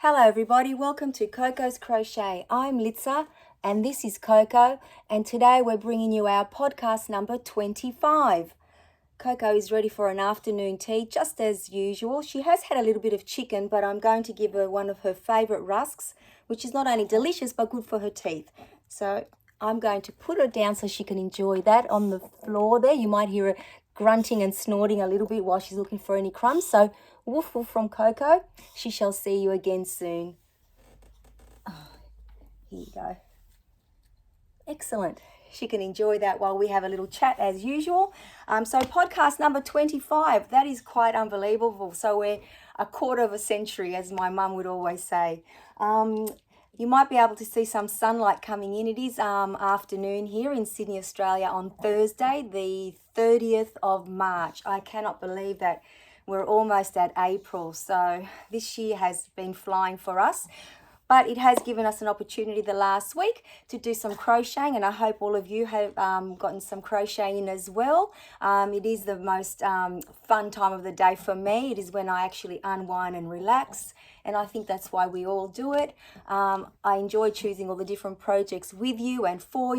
Hello everybody, welcome to Coco's Crochet. I'm Litza and this is Coco, and today we're bringing you our podcast number 25. Coco is ready for an afternoon tea just as usual. She has had a little bit of chicken, but I'm going to give her one of her favourite rusks, which is not only delicious but good for her teeth. So I'm going to put her down so she can enjoy that on the floor there. You might hear her grunting and snorting a little bit while she's looking for any crumbs. So woof woof from Coco. She shall see you again soon. Oh, here you go. Excellent. She can enjoy that while we have a little chat as usual. So podcast number 25, that is quite unbelievable. So we're a quarter of a century, as my mum would always say. You might be able to see some sunlight coming in. It is afternoon here in Sydney, Australia on Thursday, the 30th of March. I cannot believe that we're almost at April. So this year has been flying for us. But it has given us an opportunity the last week to do some crocheting, and I hope all of you have gotten some crocheting in as well. It is the most fun time of the day for me. It is when I actually unwind and relax, and I think that's why we all do it. I enjoy choosing all the different projects with you and for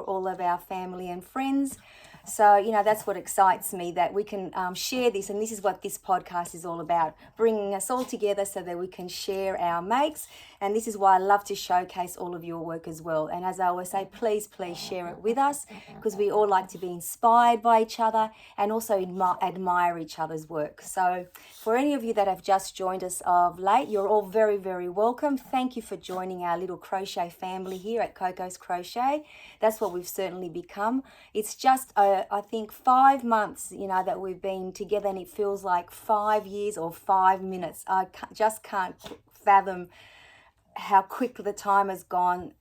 all of our family and friends. So, you know, that's what excites me, that we can share this, and this is what this podcast is all about, bringing us all together so that we can share our makes. And this is why I love to showcase all of your work as well. And as I always say, please share it with us, because we all like to be inspired by each other and also admire each other's work. So for any of you that have just joined us of late, you're all very, very welcome. Thank you for joining our little crochet family here at Coco's Crochet. That's what we've certainly become. It's just, I think, 5 months, you know, that we've been together, and it feels like 5 years or 5 minutes. I just can't fathom how quick the time has gone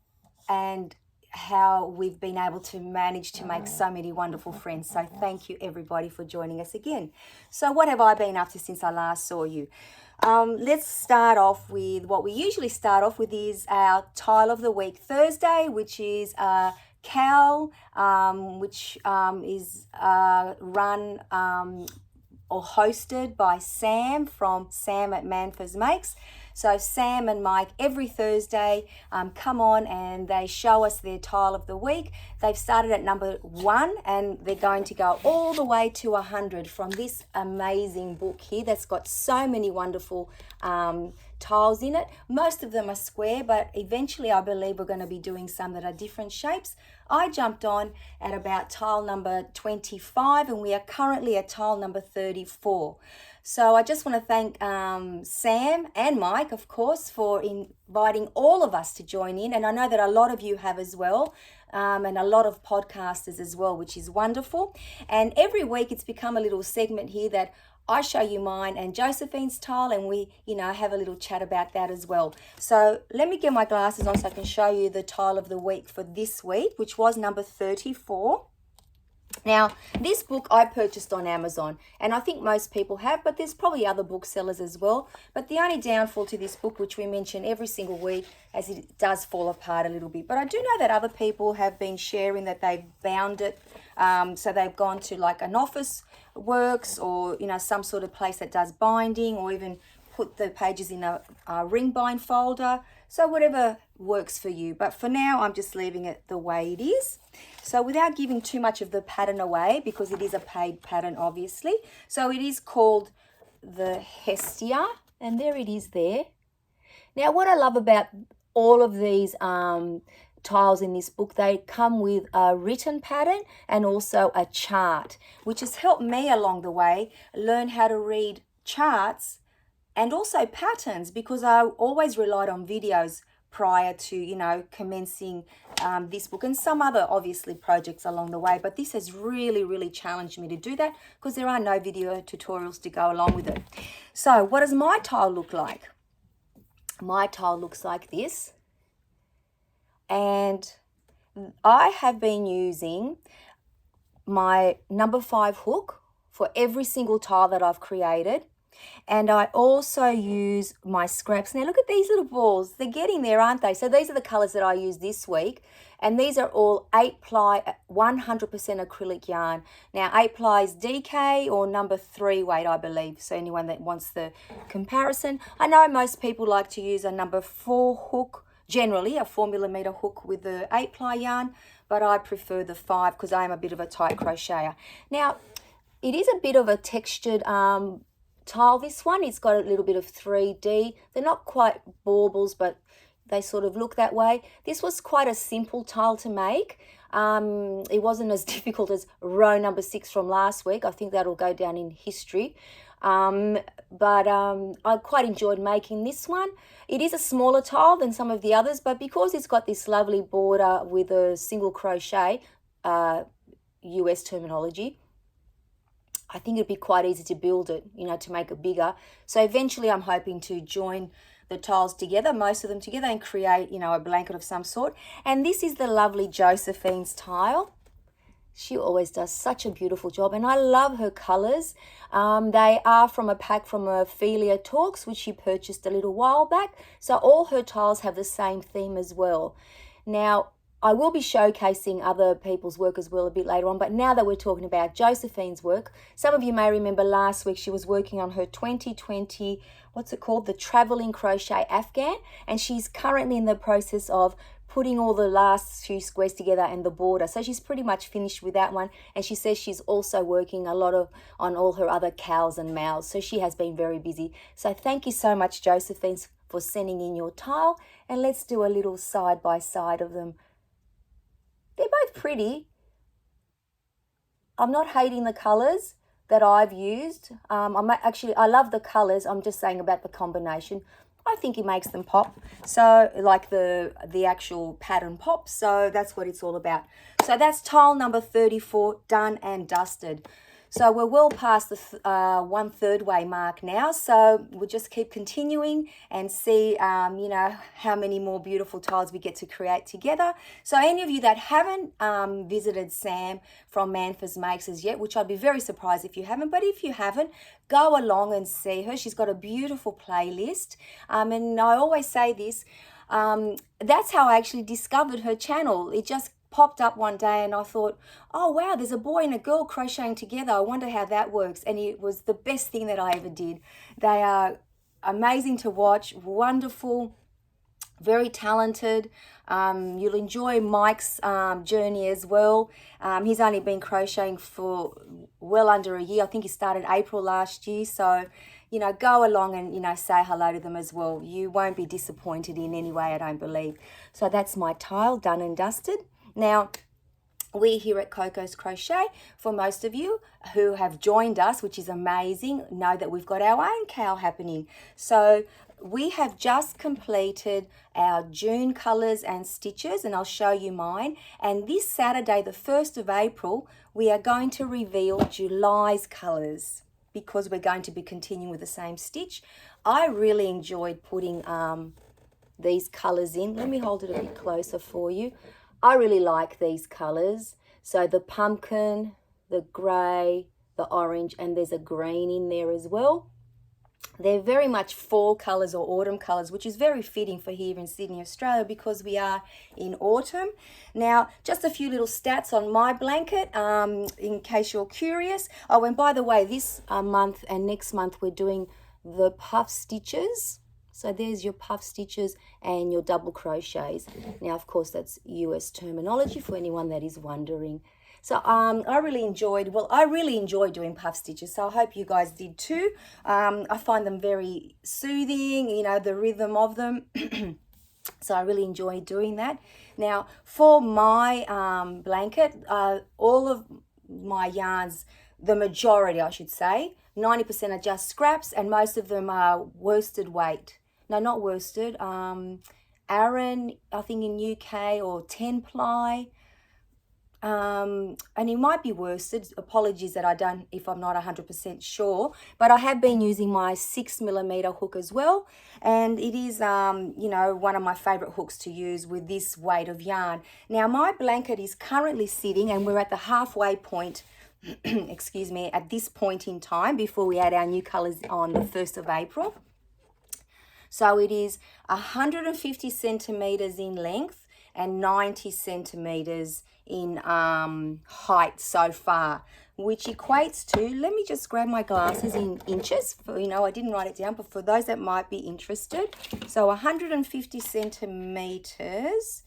and how we've been able to manage to make so many wonderful friends. So thank you everybody for joining us again. So what have I been up to since I last saw you? Let's start off with what we usually start off with, is our Tile of the Week Thursday, which is cowl, which is run or hosted by Sam from Sam at Manfors Makes. So Sam and Mike every Thursday come on and they show us their Tile of the Week. They've started at number 1 and they're going to go all the way to 100 from this amazing book here that's got so many wonderful tiles in it. Most of them are square, but eventually I believe we're going to be doing some that are different shapes. I jumped on at about tile number 25 and we are currently at tile number 34. So I just want to thank Sam and Mike, of course, for inviting all of us to join in. And I know that a lot of you have as well, and a lot of podcasters as well, which is wonderful. And every week it's become a little segment here that I show you mine and Josephine's tile, and we, you know, have a little chat about that as well. So let me get my glasses on so I can show you the Tile of the Week for this week, which was number 34. Now, this book I purchased on Amazon, and I think most people have, but there's probably other booksellers as well. But the only downfall to this book, which we mention every single week, as it does fall apart a little bit. But I do know that other people have been sharing that they've bound it. So they've gone to like an office works, or, you know, some sort of place that does binding, or even put the pages in a ring bind folder. So whatever works for you. But for now, I'm just leaving it the way it is. So without giving too much of the pattern away, because it is a paid pattern, obviously. So it is called the Hestia, and there it is there. Now, what I love about all of these tiles in this book, they come with a written pattern and also a chart, which has helped me along the way learn how to read charts and also patterns, because I always relied on videos prior to, you know, commencing this book and some other obviously projects along the way. But this has really challenged me to do that, because there are no video tutorials to go along with it. So what does my tile look like? My tile looks like this, and I have been using my number 5 hook for every single tile that I've created. And I also use my scraps. Now look at these little balls. They're getting there, aren't they? So these are the colors that I use this week. And these are all 8-ply, 100% acrylic yarn. Now 8-ply is DK or number 3 weight, I believe. So anyone that wants the comparison. I know most people like to use a number 4 hook, generally a 4mm hook with the 8-ply yarn, but I prefer the 5 because I am a bit of a tight crocheter. Now, it is a bit of a textured tile, this one. It's got a little bit of 3D. They're not quite baubles, but they sort of look that way. This was quite a simple tile to make. It wasn't as difficult as row number 6 from last week. I think that'll go down in history. But I quite enjoyed making this one. It is a smaller tile than some of the others, but because it's got this lovely border with a single crochet, US terminology, I think it'd be quite easy to build it, you know, to make it bigger. So eventually I'm hoping to join the tiles together, most of them together, and create, you know, a blanket of some sort. And this is the lovely Josephine's tile. She always does such a beautiful job, and I love her colours. They are from a pack from Ophelia Talks, which she purchased a little while back. So all her tiles have the same theme as well. Now, I will be showcasing other people's work as well a bit later on, but now that we're talking about Josephine's work, some of you may remember last week she was working on her 2020, what's it called, the Traveling Crochet Afghan, and she's currently in the process of putting all the last few squares together and the border. So she's pretty much finished with that one, and she says she's also working a lot on all her other cows and mows, so she has been very busy. So thank you so much, Josephine, for sending in your tile, and let's do a little side by side of them. They're both pretty. I'm not hating the colours that I've used. I love the colours. I'm just saying about the combination. I think it makes them pop. So like the actual pattern pops. So that's what it's all about. So that's tile number 34 done and dusted. So we're well past the 1/3 way mark now. So we'll just keep continuing and see, you know, how many more beautiful tiles we get to create together. So any of you that haven't visited Sam from Manfors Makes as yet, which I'd be very surprised if you haven't, but if you haven't, go along and see her. She's got a beautiful playlist. And I always say this, that's how I actually discovered her channel. It just popped up one day and I thought, oh wow, there's a boy and a girl crocheting together. I wonder how that works. And it was the best thing that I ever did. They are amazing to watch, wonderful, very talented. You'll enjoy Mike's journey as well. He's only been crocheting for well under a year. I think he started April last year. So, you know, go along and, you know, say hello to them as well. You won't be disappointed in any way, I don't believe. So that's my tile done and dusted. Now, we here at Coco's Crochet, for most of you who have joined us, which is amazing, know that we've got our own cow happening. So we have just completed our June colours and stitches, and I'll show you mine. And this Saturday, the 1st of April, we are going to reveal July's colours because we're going to be continuing with the same stitch. I really enjoyed putting these colours in. Let me hold it a bit closer for you. I really like these colours. So the pumpkin, the grey, the orange, and there's a green in there as well. They're very much fall colours or autumn colours, which is very fitting for here in Sydney, Australia, because we are in autumn. Now, just a few little stats on my blanket, in case you're curious. Oh, and by the way, this month and next month we're doing the puff stitches. So there's your puff stitches and your double crochets. Now, of course, that's US terminology for anyone that is wondering. So I really enjoyed doing puff stitches. So I hope you guys did too. I find them very soothing, you know, the rhythm of them. So I really enjoy doing that. Now, for my blanket, all of my yarns, the majority, I should say, 90% are just scraps, and most of them are worsted weight. No, not worsted. Aran, I think in UK, or 10-ply. And it might be worsted. Apologies that if I'm not 100% sure. But I have been using my 6mm hook as well. And it is, you know, one of my favourite hooks to use with this weight of yarn. Now, my blanket is currently sitting, and we're at the halfway point excuse me, at this point in time before we add our new colors on the 1st of April. So it is 150 centimeters in length and 90 centimeters in height so far, which equates to, let me just grab my glasses in inches, for, I didn't write it down, but for those that might be interested. So 150 centimeters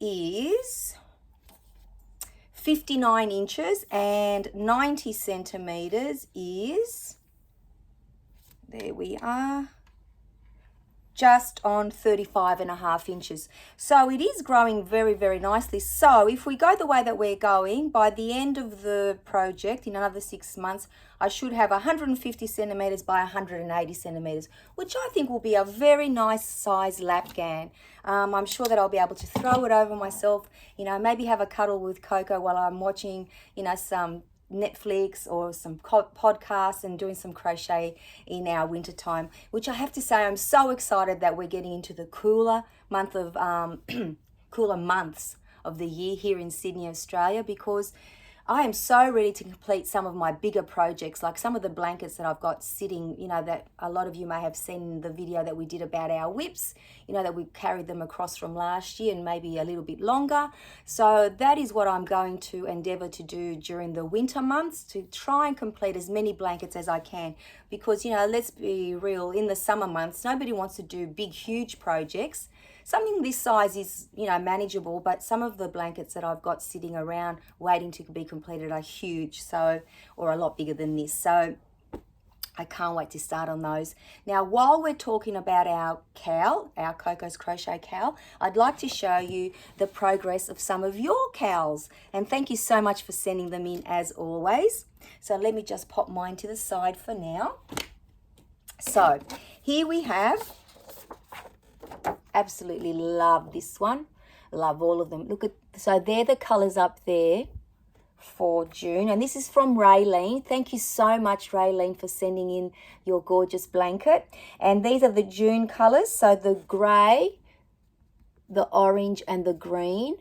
is 59 inches, and 90 centimeters is, there we are, just on 35.5 inches. So it is growing very, very nicely. So if we go the way that we're going, by the end of the project, in another 6 months, I should have 150 centimeters by 180 centimeters, which I think will be a very nice size lapgan. I'm sure that I'll be able to throw it over myself, maybe have a cuddle with Coco while I'm watching, some Netflix or some podcasts and doing some crochet in our winter time, which I have to say I'm so excited that we're getting into the cooler months of the year here in Sydney, Australia, because I am so ready to complete some of my bigger projects, like some of the blankets that I've got sitting, that a lot of you may have seen in the video that we did about our whips, that we carried them across from last year and maybe a little bit longer. So that is what I'm going to endeavor to do during the winter months, to try and complete as many blankets as I can, because, let's be real, in the summer months, nobody wants to do big, huge projects. Something this size is, manageable, but some of the blankets that I've got sitting around waiting to be completed are huge, or a lot bigger than this. So I can't wait to start on those. Now, while we're talking about our cowl, our Coco's Crochet cowl, I'd like to show you the progress of some of your cowls. And thank you so much for sending them in as always. So let me just pop mine to the side for now. So here we have, absolutely love this one, love all of them. Look at, so they're the colors up there for June, and this is from Raylene. Thank you so much, Raylene, for sending in your gorgeous blanket. And these are the June colors, so the gray, the orange and the green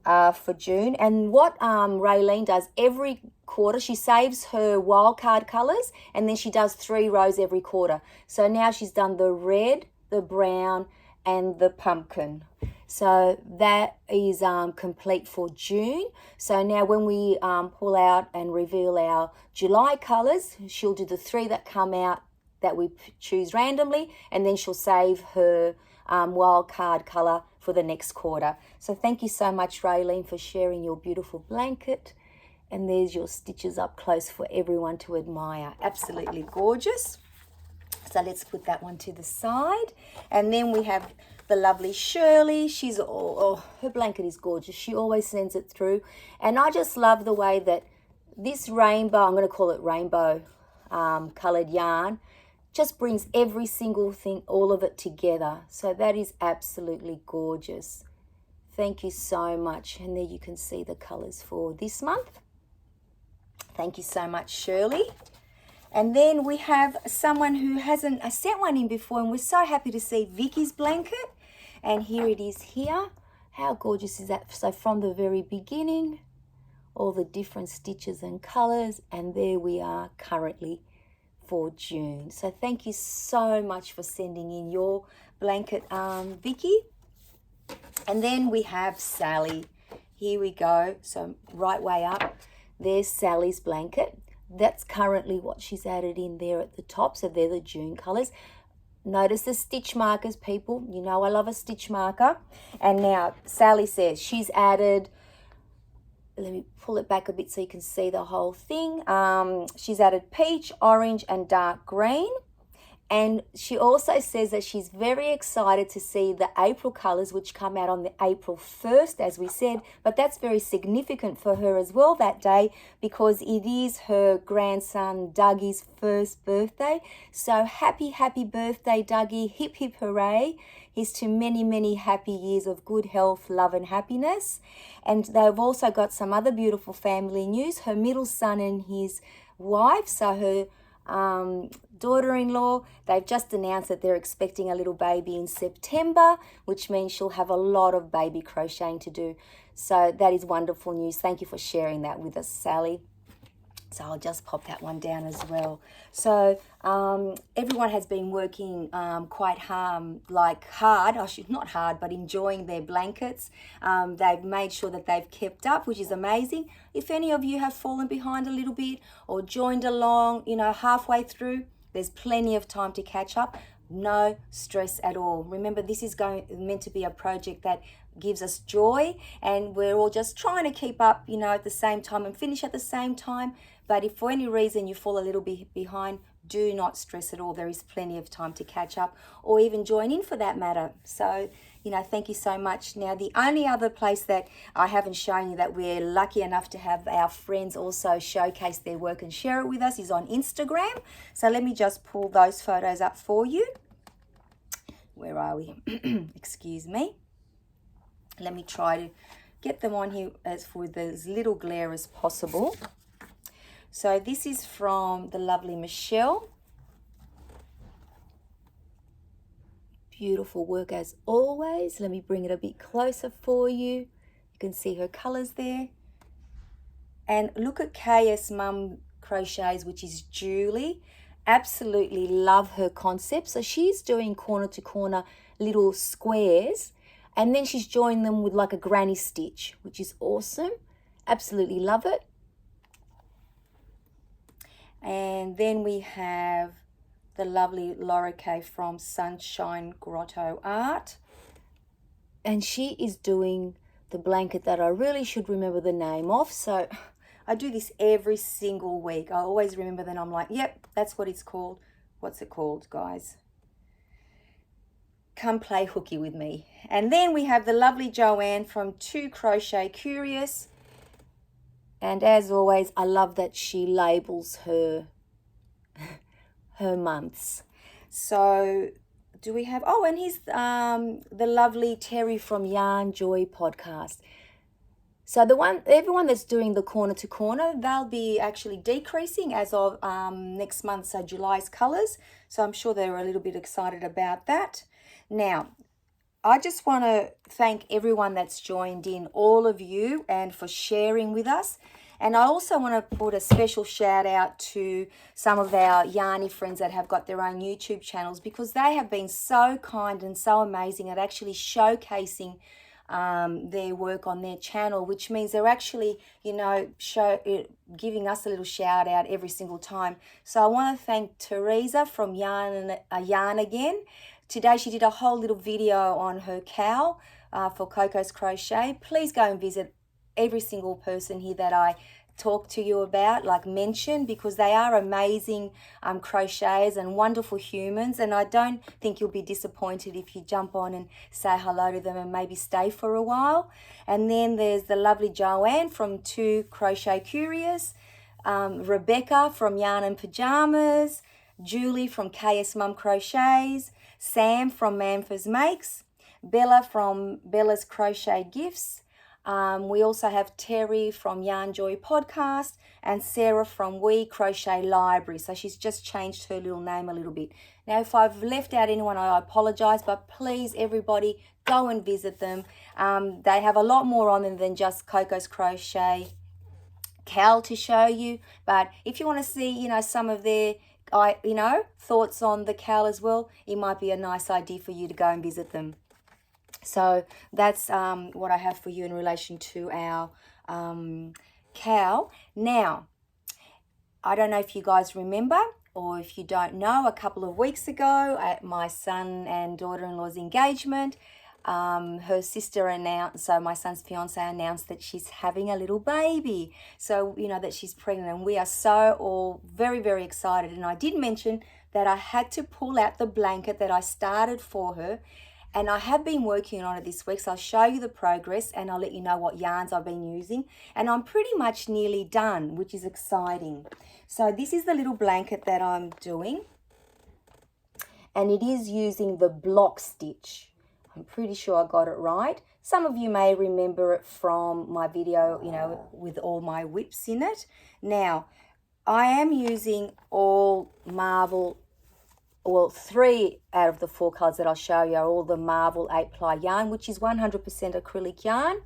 for June. And what Raylene does every quarter, she saves her wildcard colors and then she does 3 rows every quarter. So now she's done the red, the brown and the pumpkin. So that is complete for June. So now when we pull out and reveal our July colors, she'll do the 3 that come out that we choose randomly, and then she'll save her wild card color for the next quarter. So thank you so much, Raylene, for sharing your beautiful blanket. And there's your stitches up close for everyone to admire. Absolutely gorgeous. So let's put that one to the side. And then we have the lovely Shirley. She's, her blanket is gorgeous. She always sends it through. And I just love the way that this rainbow, I'm going to call it rainbow colored yarn, just brings every single thing, all of it together. So that is absolutely gorgeous. Thank you so much. And there you can see the colors for this month. Thank you so much, Shirley. And then we have someone who hasn't sent one in before, and we're so happy to see Vicky's blanket. And here it is here. How gorgeous is that? So from the very beginning, all the different stitches and colors, and there we are currently for June. So thank you so much for sending in your blanket, Vicky. And then we have Sally. Here we go. So right way up, there's Sally's blanket. That's currently what she's added in there at the top. So they're the June colors. Notice the stitch markers, people. You know I love a stitch marker. And now Sally says she's added, let me pull it back a bit so you can see the whole thing. She's added peach, orange and dark green. And she also says that she's very excited to see the April colours, which come out on the April 1st, as we said. But that's very significant for her as well that day, because it is her grandson Dougie's first birthday. So happy, happy birthday, Dougie. Hip, hip, hooray. Here's to many, many happy years of good health, love and happiness. And they've also got some other beautiful family news. Her middle son and his wife, so her daughter-in-law, they've just announced that they're expecting a little baby in September, which means she'll have a lot of baby crocheting to do. So that is wonderful news. Thank you for sharing that with us, Sally. So I'll just pop that one down as well. So everyone has been working quite hard, not hard, but enjoying their blankets. They've made sure that they've kept up, which is amazing. If any of you have fallen behind a little bit or joined along, halfway through, there's plenty of time to catch up. No stress at all. Remember, this is meant to be a project that gives us joy, and we're all just trying to keep up, at the same time and finish at the same time. But if for any reason you fall a little bit behind, do not stress at all. There is plenty of time to catch up or even join in for that matter. So, thank you so much. Now, the only other place that I haven't shown you that we're lucky enough to have our friends also showcase their work and share it with us is on Instagram. So let me just pull those photos up for you. Where are we? Excuse me. Let me try to get them on here with as little glare as possible. So this is from the lovely Michelle. Beautiful work as always. Let me bring it a bit closer for you. You can see her colours there. And look at KS Mum Crochets, which is Julie. Absolutely love her concept. So she's doing corner to corner little squares, and then she's joined them with like a granny stitch, which is awesome. Absolutely love it. And then we have the lovely Laura Kay from Sunshine Grotto Art. And she is doing the blanket that I really should remember the name of. So I do this every single week. I always remember, then I'm like, yep, that's what it's called. What's it called, guys? Come play hooky with me. And then we have the lovely Joanne from To Crochet Curious. And as always, I love that she labels her months. So do we have, and here's the lovely Terry from Yarn Joy podcast. So everyone that's doing the corner to corner, they'll be actually decreasing as of next month, so July's colours. So I'm sure they're a little bit excited about that. Now, I just want to thank everyone that's joined in, all of you, and for sharing with us. And I also want to put a special shout out to some of our Yarny friends that have got their own YouTube channels, because they have been so kind and so amazing at actually showcasing their work on their channel, which means they're actually, giving us a little shout out every single time. So I want to thank Teresa from Yarn Again. Today she did a whole little video on her cowl for Coco's Crochet. Please go and visit every single person here that I talk to you about, mention, because they are amazing crocheters and wonderful humans, and I don't think you'll be disappointed if you jump on and say hello to them and maybe stay for a while. And then there's the lovely Joanne from To Crochet Curious, Rebecca from Yarn and Pajamas, Julie from KS Mum Crochets, Sam from Manfors Makes, Bella from Bella's Crochet Gifts. We also have Terry from Yarn Joy Podcast and Sarah from We Crochet Library. So she's just changed her little name a little bit. Now, if I've left out anyone, I apologise, but please, everybody, go and visit them. They have a lot more on them than just Coco's Crochet cowl to show you. But if you want to see, some of their, thoughts on the cowl as well, it might be a nice idea for you to go and visit them. So that's what I have for you in relation to our cowl. Now, I don't know if you guys remember, or if you don't know, a couple of weeks ago at my son and daughter-in-law's engagement, her sister announced, so my son's fiance announced that she's having a little baby. So, that she's pregnant, and we are so all very, very excited. And I did mention that I had to pull out the blanket that I started for her. And I have been working on it this week, so I'll show you the progress and I'll let you know what yarns I've been using. And I'm pretty much nearly done, which is exciting. So this is the little blanket that I'm doing. And it is using the block stitch. I'm pretty sure I got it right. Some of you may remember it from my video, with all my whips in it. Now, I am using all Marvel. Well, 3 out of the 4 colours that I'll show you are all the Marvel 8-ply yarn, which is 100% acrylic yarn.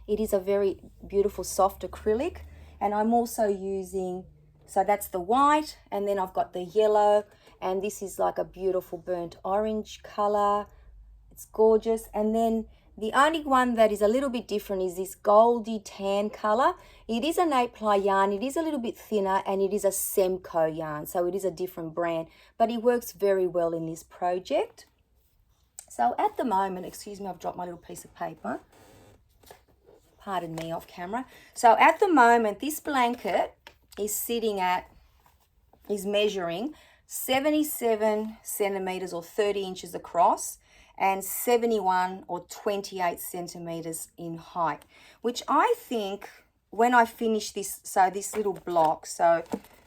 It is a very beautiful soft acrylic, And I'm also using, so that's the white, and then I've got the yellow, and this is like a beautiful burnt orange color. It's gorgeous. And then the only one that is a little bit different is this goldy tan color. It is an 8-ply yarn. It is a little bit thinner, and it is a Semco yarn, so it is a different brand, but it works very well in this project. So at the moment, excuse me, I've dropped my little piece of paper. Pardon me, off camera. So at the moment, this blanket is measuring 77 centimeters or 30 inches across, and 71 or 28 centimeters in height, which I think when I finish this, so this little block, so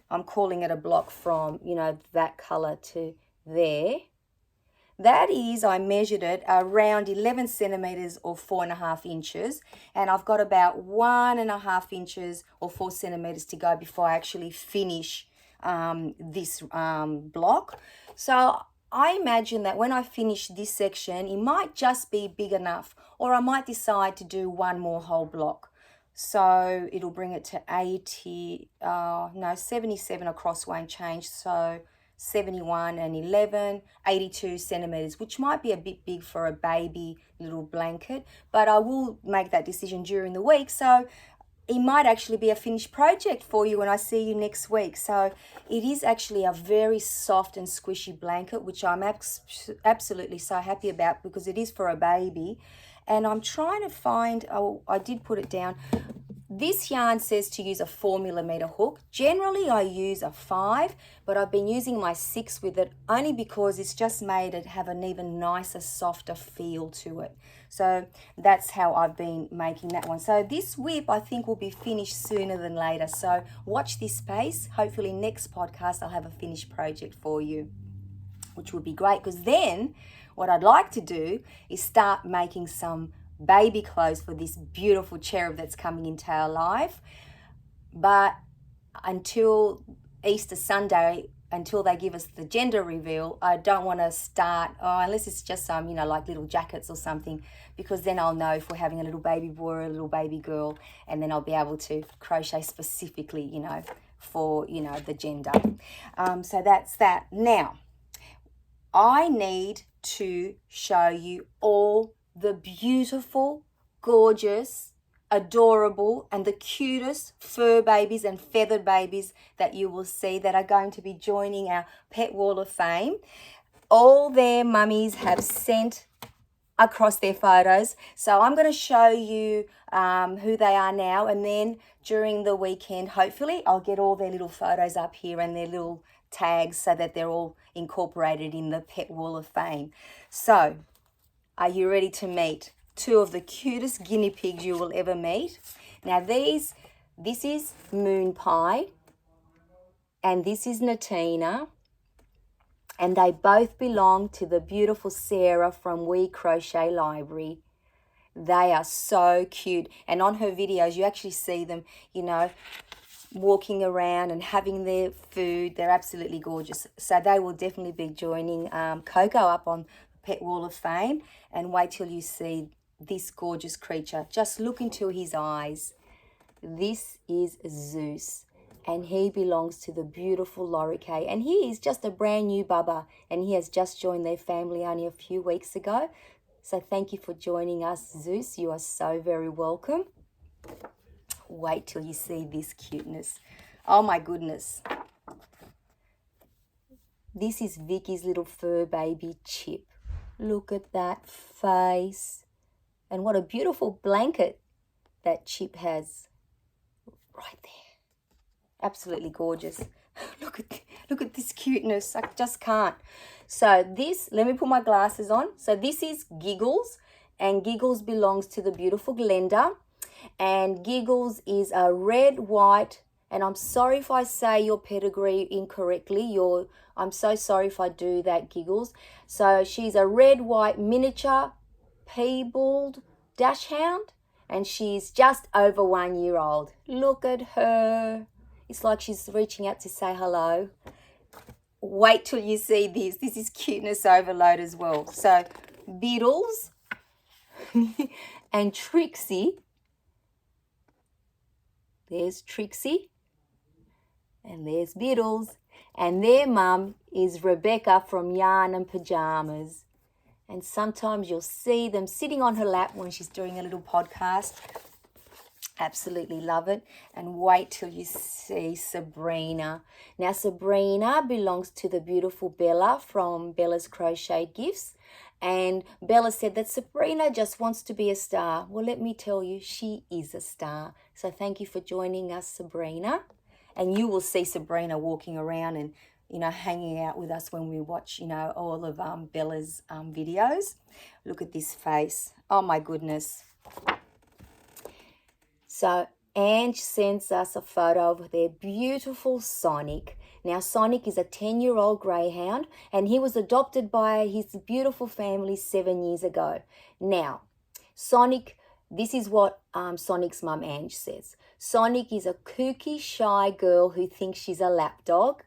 I'm calling it a block from, you know, that color to there, that is, I measured it around 11 centimeters or 4.5 inches, and I've got about 1.5 inches or 4 centimeters to go before I actually finish this block. So I imagine that when I finish this section, it might just be big enough, or I might decide to do one more whole block. So it'll bring it to 77 across won't change. So 71 and 11, 82 centimeters, which might be a bit big for a baby little blanket, but I will make that decision during the week. So it might actually be a finished project for you when I see you next week. So it is actually a very soft and squishy blanket, which I'm absolutely so happy about because it is for a baby. And I'm trying to find, oh, I did put it down. This yarn says to use a 4mm hook. Generally, I use a 5, but I've been using my 6 with it only because it's just made it have an even nicer, softer feel to it. So that's how I've been making that one. So this whip, I think, will be finished sooner than later. So watch this space. Hopefully next podcast, I'll have a finished project for you, which would be great, because then what I'd like to do is start making some baby clothes for this beautiful cherub that's coming into our life. But until Easter Sunday, until they give us the gender reveal, I don't want to start, unless it's just some, you know, like little jackets or something, because then I'll know if we're having a little baby boy or a little baby girl, and then I'll be able to crochet specifically, you know, for, you know, the gender. So that's that. Now, I need to show you all the beautiful, gorgeous, adorable, and the cutest fur babies and feathered babies that you will see that are going to be joining our Pet Wall of Fame. All their mummies have sent across their photos. So I'm going to show you who they are now, and then during the weekend, hopefully, I'll get all their little photos up here and their little tags so that they're all incorporated in the Pet Wall of Fame. So, are you ready to meet two of the cutest guinea pigs you will ever meet? Now this is Moon Pie, and this is Natina, and they both belong to the beautiful Sarah from Crochet Library. They are so cute, and on her videos you actually see them, you know, walking around and having their food. They're absolutely gorgeous. So they will definitely be joining Coco up on Pet Wall of Fame, and wait till you see this gorgeous creature. Just look into his eyes. This is Zeus, and he belongs to the beautiful Lorikay, and he is just a brand new bubba, and he has just joined their family only a few weeks ago. So thank you for joining us, Zeus. You are so very welcome. Wait till you see this cuteness. Oh my goodness. This is Vicky's little fur baby Chip. Look at that face. And what a beautiful blanket that Chip has right there. Absolutely gorgeous. Look at this cuteness. I just can't. So this, let me put my glasses on. So this is Giggles, and Giggles belongs to the beautiful Glenda. And Giggles is a red, white, and I'm sorry if I say your pedigree incorrectly. I'm so sorry if I do that, Giggles. So she's a red, white miniature piebald dachshund, and she's just over 1 year old. Look at her. It's like she's reaching out to say hello. Wait till you see this. This is cuteness overload as well. So 'Beetles' and Trixie, There's Trixie. And there's Biddles. And their mum is Rebecca from Yarn and Pajamas. And sometimes you'll see them sitting on her lap when she's doing a little podcast. Absolutely love it. And wait till you see Sabrina. Now, Sabrina belongs to the beautiful Bella from Bella's Crochet Gifts. And Bella said that Sabrina just wants to be a star. Well, let me tell you, she is a star. So thank you for joining us, Sabrina. And you will see Sabrina walking around and, hanging out with us when we watch, all of Bella's videos. Look at this face. Oh, my goodness. So Ange sends us a photo of their beautiful Sonic. Now, Sonic is a 10-year-old greyhound, and he was adopted by his beautiful family 7 years ago. Now, Sonic, this is what Sonic's mum Ange says. Sonic is a kooky, shy girl who thinks she's a lapdog.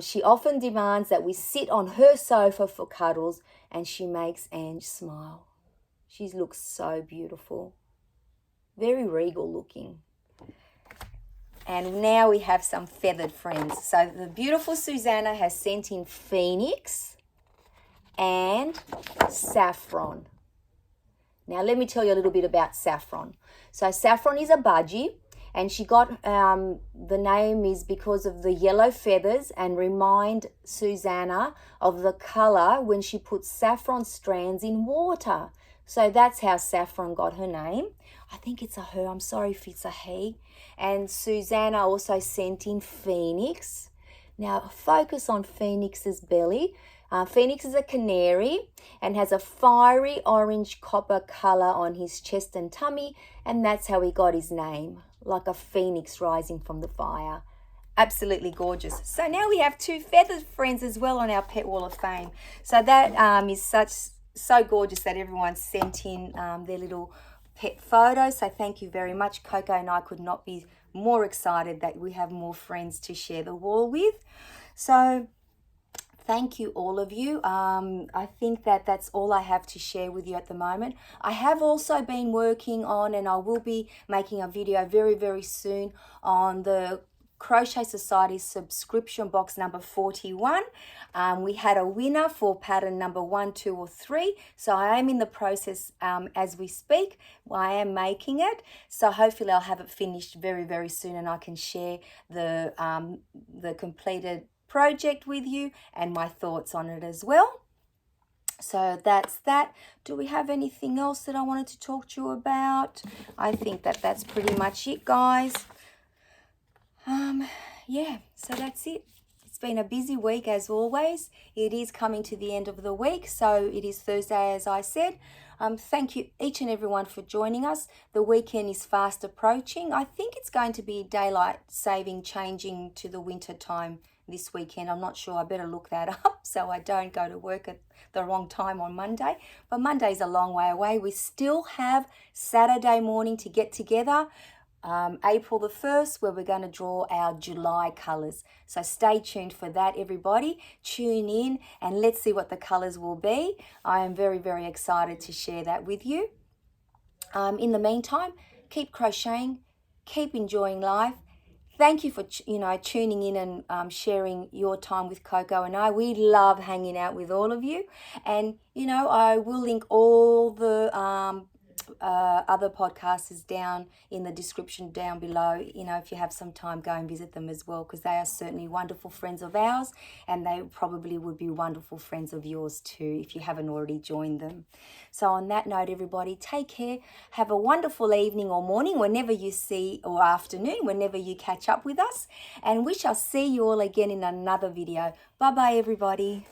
She often demands that we sit on her sofa for cuddles, and she makes Ange smile. She looks so beautiful. Very regal looking. And now we have some feathered friends. So the beautiful Susanna has sent in Phoenix and Saffron. Now let me tell you a little bit about Saffron. So Saffron is a budgie, and she got the name is because of the yellow feathers and remind Susanna of the colour when she put saffron strands in water. So that's how Saffron got her name. I think it's a her. I'm sorry if it's a he. And Susanna also sent in Phoenix. Now focus on Phoenix's belly. Phoenix is a canary and has a fiery orange copper colour on his chest and tummy, and that's how he got his name, like a phoenix rising from the fire. Absolutely gorgeous. So now we have two feathered friends as well on our Pet Wall of Fame. So that is so gorgeous that everyone sent in their little pet photos. So thank you very much. Coco and I could not be more excited that we have more friends to share the wall with. So thank you, all of you. I think that's all I have to share with you at the moment. I have also been working on, and I will be making a video very, very soon on the Crochet Society subscription box number 41. We had a winner for pattern number 1, 2, or 3. So I am in the process as we speak. I am making it. So hopefully I'll have it finished very, very soon, and I can share the completed project with you and my thoughts on it as well. So that's that. Do we have anything else that I wanted to talk to you about? I think that's pretty much it, guys. Yeah, so that's it. It's been a busy week as always. It is coming to the end of the week, so it is Thursday, as I said. Thank you each and everyone for joining us. The weekend is fast approaching. I think it's going to be daylight saving changing to the winter time this weekend. I'm not sure. I better look that up so I don't go to work at the wrong time on Monday. But Monday's a long way away. We still have Saturday morning to get together. April the 1st, where we're going to draw our July colours. So stay tuned for that, everybody. Tune in and let's see what the colours will be. I am very, very excited to share that with you. In the meantime, keep crocheting, keep enjoying life. Thank you for tuning in and sharing your time with Coco and I. We love hanging out with all of you. And, I will link all the other podcasters down in the description down below. If you have some time, go and visit them as well, because they are certainly wonderful friends of ours, and they probably would be wonderful friends of yours too if you haven't already joined them. So on that note, everybody, take care. Have a wonderful evening or morning whenever you see, or afternoon whenever you catch up with us, and we shall see you all again in another video. Bye bye, everybody.